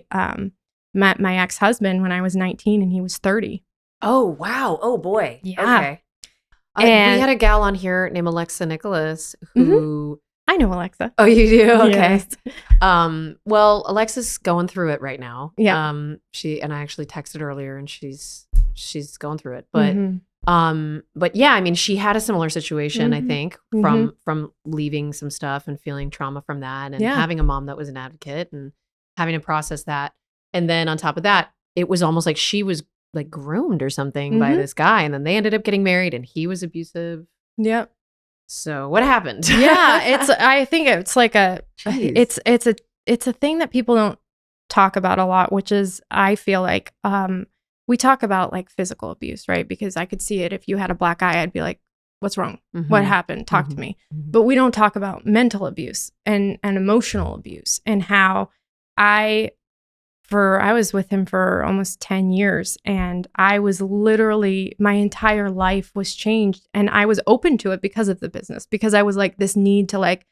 I met my ex-husband when I was 19 and he was 30. Oh, wow. Oh, boy. Yeah. Okay. We had a gal on here named Alexa Nicholas who... I know Alexa. Oh, you do? Okay. Yes. Well, Alexa's going through it right now. Yeah. She and I actually texted earlier, and she's going through it. But yeah, I mean, she had a similar situation, I think, from leaving some stuff and feeling trauma from that, and having a mom that was an advocate and having to process that. And then on top of that, it was almost like she was like groomed or something by this guy, and then they ended up getting married, and he was abusive. Yep. So what happened? Yeah, I think it's like it's a thing that people don't talk about a lot, which is, I feel like we talk about like physical abuse, right? Because I could see it. If you had a black eye, I'd be like, what's wrong? What happened? Talk to me. But we don't talk about mental abuse and emotional abuse, and how I was with him for almost 10 years, and I was literally, my entire life was changed, and I was open to it because of the business, because I was like, this need to like,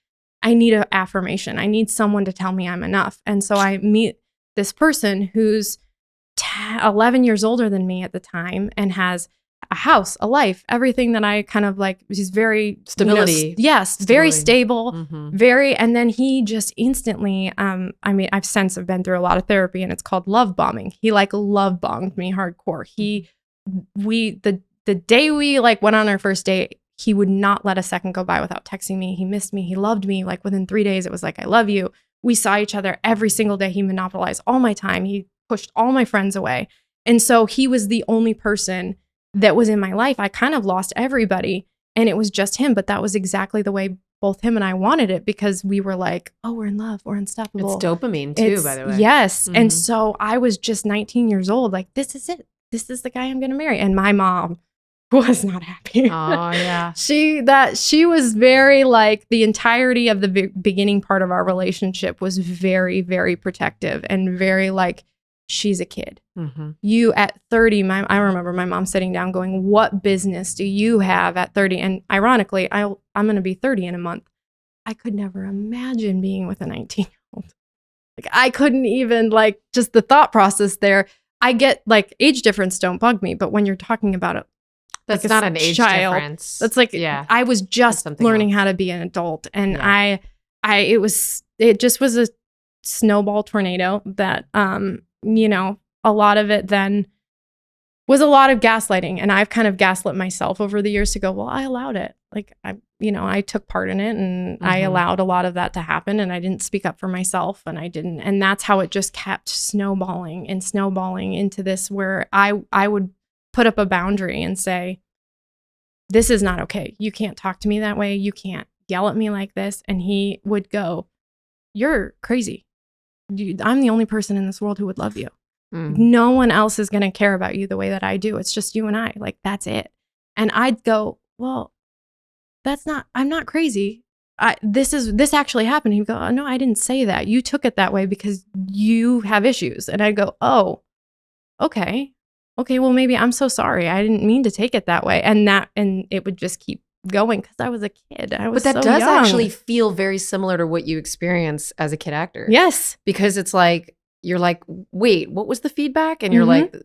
I need an affirmation. I need someone to tell me I'm enough. And so I meet this person who's 11 years older than me at the time and has a house, a life, everything that I kind of like. He's very stability. Very stable, very. And then he just instantly, I mean, I've been through a lot of therapy, and it's called love bombing. He like love bombed me hardcore. The day we like went on our first date, he would not let a second go by without texting me. He missed me. He loved me. Like within 3 days, it was like, I love you. We saw each other every single day. He monopolized all my time. He pushed all my friends away. And so he was the only person that was in my life. I kind of lost everybody, and it was just him. But that was exactly the way both him and I wanted it, because we were like, oh, we're in love. We're unstoppable. It's dopamine too, by the way. Yes. And so I was just 19 years old. Like, this is it. This is the guy I'm going to marry. And my mom was not happy. Oh, yeah. She was very like, the entirety of the beginning part of our relationship was very, very protective and very like, she's a kid. You at 30, I remember my mom sitting down going, what business do you have at 30? And ironically, I'm going to be 30 in a month. I could never imagine being with a 19-year-old. Like, I couldn't even, like, just the thought process there. I get like age difference don't bug me, but when you're talking about it, that's like not an age difference. That's like, I was just learning how to be an adult. And it just was a snowball tornado that, you know, a lot of it then was a lot of gaslighting. And I've kind of gaslit myself over the years to go, well, I allowed it. Like, I took part in it, and I allowed a lot of that to happen, and I didn't speak up for myself, and I didn't. And that's how it just kept snowballing into this, where I would put up a boundary and say, this is not okay. You can't talk to me that way. You can't yell at me like this. And he would go, you're crazy. I'm the only person in this world who would love you. No one else is going to care about you the way that I do. It's just you and I. Like, that's it. And I'd go, well, I'm not crazy. This actually happened. He'd go, oh, no, I didn't say that. You took it that way because you have issues. And I'd go, oh, okay. Okay, well, maybe I'm so sorry. I didn't mean to take it that way. And it would just keep going because I was a kid. But that does actually feel very similar to what you experience as a kid actor. Yes. Because it's like, you're like, wait, what was the feedback? And you're like,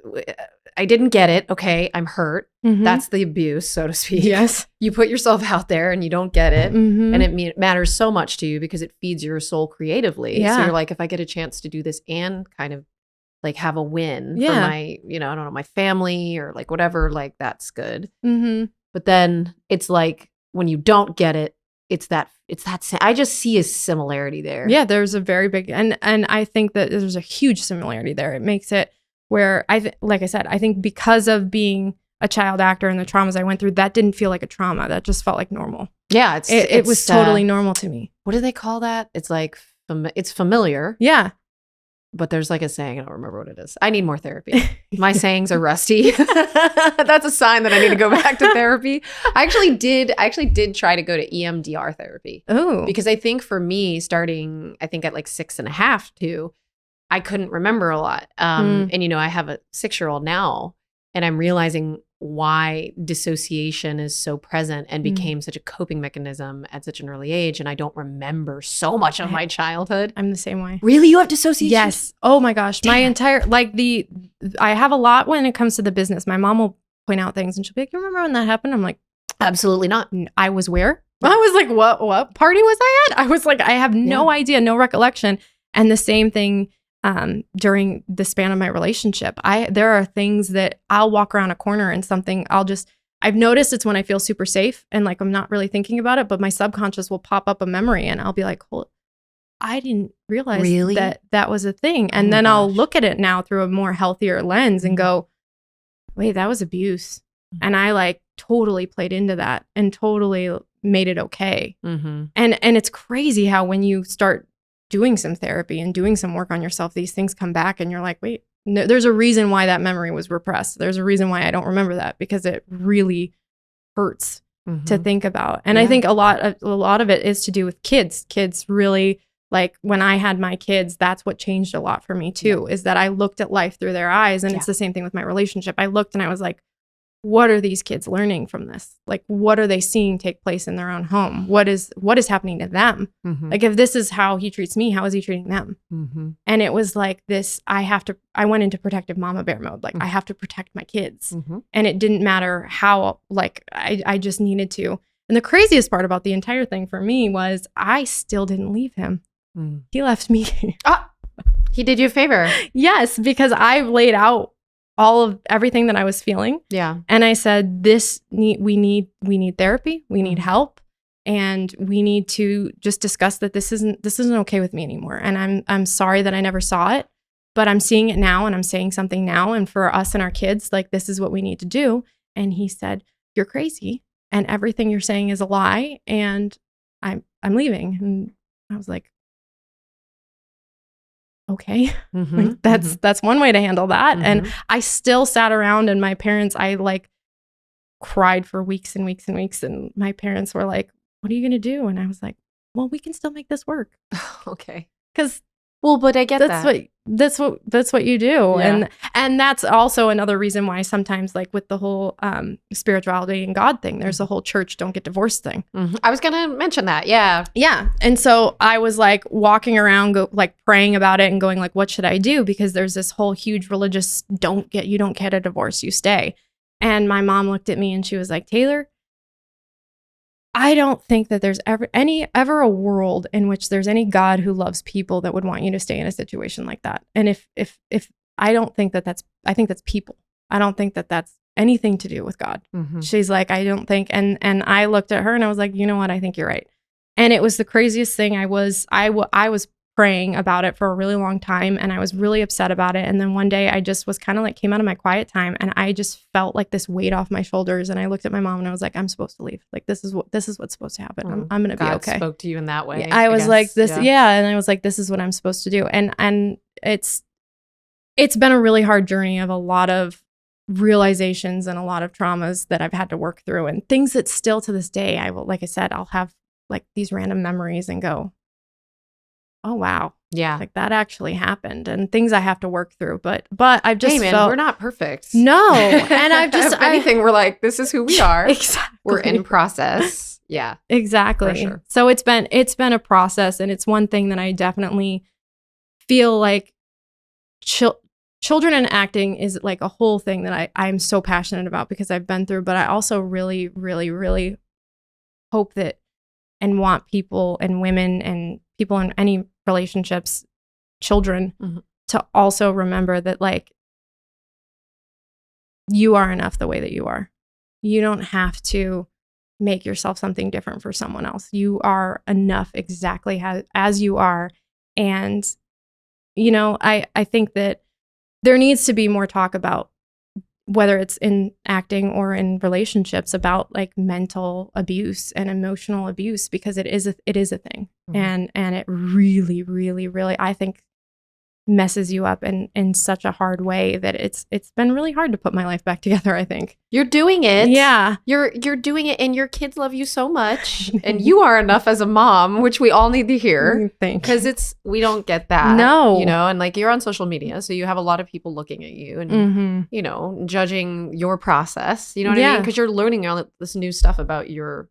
I didn't get it. Okay, I'm hurt. That's the abuse, so to speak. Yes. You put yourself out there and you don't get it. And it matters so much to you because it feeds your soul creatively. Yeah. So you're like, if I get a chance to do this and kind of like have a win for my, I don't know, my family or like whatever, like that's good. But then it's like, when you don't get it, it's that I just see a similarity there. Yeah, there's a very big, and I think that there's a huge similarity there. It makes it where like I said, I think because of being a child actor and the traumas I went through, that didn't feel like a trauma. That just felt like normal. Yeah, it was totally normal to me. What do they call that? It's like it's familiar. Yeah. But there's like a saying, I don't remember what it is. I need more therapy. My sayings are rusty. That's a sign that I need to go back to therapy. I actually did try to go to EMDR therapy. Oh. Because I think for me, starting, I think at like 6.5 too, I couldn't remember a lot. And I have a 6-year-old now, and I'm realizing why dissociation is so present and became such a coping mechanism at such an early age. And I don't remember so much of my childhood. I'm the same way. Really? You have dissociation? Yes. Oh my gosh. Damn. My entire, I have a lot when it comes to the business. My mom will point out things and she'll be like, you remember when that happened? I'm like, absolutely not. I was where? I was like, what party was I at? I was like, I have no idea, no recollection. And the same thing during the span of my relationship. There are things that I'll walk around a corner and something I've noticed it's when I feel super safe and like I'm not really thinking about it, but my subconscious will pop up a memory and I'll be like, I didn't realize that was a thing. And then I'll look at it now through a more healthier lens and go, wait, that was abuse. And I like totally played into that and totally made it okay. And it's crazy how when you start doing some therapy and doing some work on yourself, these things come back and you're like, wait, no, there's a reason why that memory was repressed. There's a reason why I don't remember that, because it really hurts to think about. And I think a lot of it is to do with kids. Kids really, like when I had my kids, that's what changed a lot for me too, is that I looked at life through their eyes. And it's the same thing with my relationship. I looked and I was like, what are these kids learning from this? Like, what are they seeing take place in their own home? What is happening to them? Like, if this is how he treats me, how is he treating them? And it was like this, I went into protective mama bear mode. Like, I have to protect my kids. And it didn't matter how, like, I just needed to. And the craziest part about the entire thing for me was I still didn't leave him. He left me. He did you a favor. Yes, because I laid out all of everything that I was feeling. Yeah. And I said, we need therapy. We need help. And we need to just discuss that this isn't okay with me anymore. And I'm sorry that I never saw it, but I'm seeing it now and I'm saying something now. And for us and our kids, like, this is what we need to do. And he said, you're crazy. And everything you're saying is a lie. And I'm leaving. And I was like, okay, like that's one way to handle that. And I still sat around and my parents, I like cried for weeks and weeks and weeks. And my parents were like, what are you going to do? And I was like, well, we can still make this work. Okay. Because, well, but I get that's what you do. Yeah. And that's also another reason why sometimes, like with the whole spirituality and God thing, there's a whole church don't get divorced thing. I was going to mention that. Yeah. Yeah. And so I was like walking around, praying about it and going like, what should I do? Because there's this whole huge religious, you don't get a divorce, you stay. And my mom looked at me and she was like, Taylor, I don't think that there's ever a world in which there's any God who loves people that would want you to stay in a situation like that. And if I don't think I think that's people. I don't think that that's anything to do with God. She's like, I don't think. And I looked at her and I was like, you know what? I think you're right. And it was the craziest thing. I was praying about it for a really long time and I was really upset about it. And then one day I just was kind of like came out of my quiet time and I just felt like this weight off my shoulders. And I looked at my mom and I was like, I'm supposed to leave. Like, this is what's supposed to happen. I'm going to be okay. God spoke to you in that way. Yeah, I was like this. Yeah. And I was like, this is what I'm supposed to do. And it's been a really hard journey of a lot of realizations and a lot of traumas that I've had to work through and things that still to this day, I'll have like these random memories and go, oh, wow. Yeah. Like that actually happened and things I have to work through. But I've just felt we're not perfect. No. And I've just, if anything, we're like, this is who we are. Exactly. We're in process. Yeah. Exactly. Sure. So it's been a process and it's one thing that I definitely feel like children and acting is like a whole thing that I'm so passionate about because I've been through, but I also really, really, really hope that and want people and women and people in any relationships, children, to also remember that like you are enough the way that you are. You don't have to make yourself something different for someone else. You are enough exactly as you are. And, you know, I think that there needs to be more talk about whether it's in acting or in relationships about like mental abuse and emotional abuse, because it is a thing. And it really, really, really, I think messes you up in such a hard way that it's been really hard to put my life back together, I think. You're doing it. Yeah. You're doing it, and your kids love you so much, and you are enough as a mom, which we all need to hear. Because we don't get that. No. You know, and like you're on social media, so you have a lot of people looking at you and, you know, judging your process. You know what I mean? Because you're learning all this new stuff about your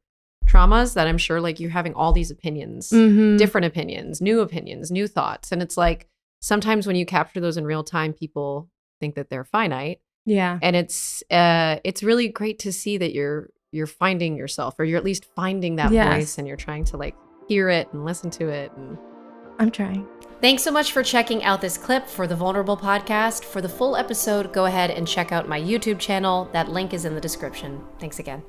traumas that I'm sure like you're having all these opinions, different opinions, new thoughts. And it's like, sometimes when you capture those in real time, people think that they're finite. Yeah. And it's really great to see that you're finding yourself, or you're at least finding that voice, and you're trying to like hear it and listen to it. And I'm trying. Thanks so much for checking out this clip for the Vulnerable Podcast. For the full episode, go ahead and check out my YouTube channel. That link is in the description. Thanks again.